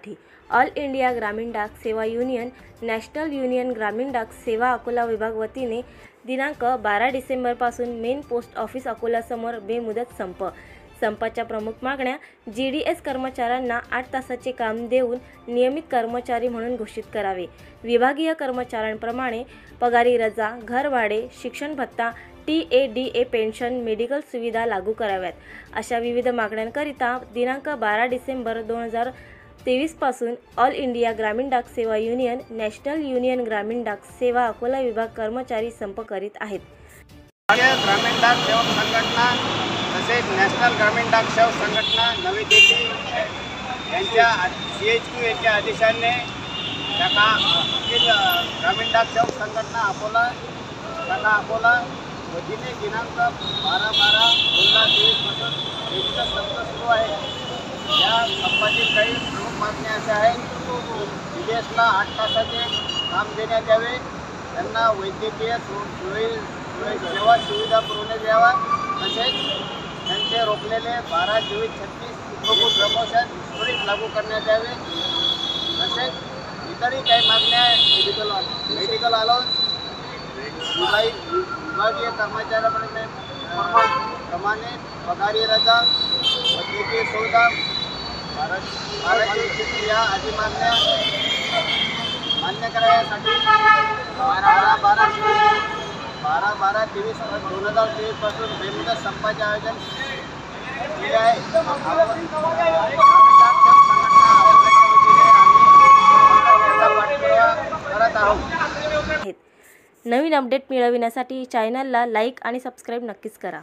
संपासाठी all India ग्रामीण डाक सेवा युनियन, नॅशनल युनियन ग्रामीण डाक सेवा अकोला विभाग वतीने दिनांक 12 डिसेंबरपासून मेन पोस्ट ऑफिस अकोलासमोर बेमुदत संप। संपाच्या प्रमुख मागण्या: GDS कर्मचाऱ्यांना 8 तासाचे काम देऊन नियमित कर्मचारी म्हणून घोषित करावे, विभागीय कर्मचाऱ्यांप्रमाणे पगारी रजा, घर भाडे, शिक्षण भत्ता, TADA पेन्शन, मेडिकल सुविधा लागू कराव्यात, अशा विविध मागण्यांकरिता दिनांक 12 डिसेंबर 2023 पासून ऑल इंडिया ग्रामीण डाक सेवा युनियन, नॅशनल युनियन ग्रामीण डाक सेवा अकोला विभाग कर्मचारी संप करीत आहेत। ग्रामीण डाक सेवक संघटना तसेच नॅशनल ग्रामीण डाक सेवक संघटना नवी दिल्ली यांच्या CHQ यांच्या आदेशाने ग्रामीण डाक सेवक संघटना अकोला वतीने दिनांक 12/12/2023 पासून विविध संप सुरू आहे। या संपातील काही प्रमुख मागण्या अशा आहेत: GDSला 8 तासाचे काम देण्यात यावे, त्यांना वैद्यकीय सेवा सुविधा पुरवण्यात यावा, तसेच त्यांचे रोखलेले 12-24-36 प्रमोशन त्वरित लागू करण्यात यावे, तसेच इतरही काही मागण्या मेडिकल अलाउन्स, विभागीय कर्मचाऱ्यांप्रमाणे पगारी रजा, वैद्यकीय सुविधा, आरक्षण या आदी मागण्या मान्य कराव्यासाठी 12/12/2023 पासून बेमुदत संपाचे आयोजन केले आहे। करत आहोत। नवीन अपडेट मिळविण्यासाठी चॅनलला लाईक आणि सबस्क्राईब नक्कीच करा।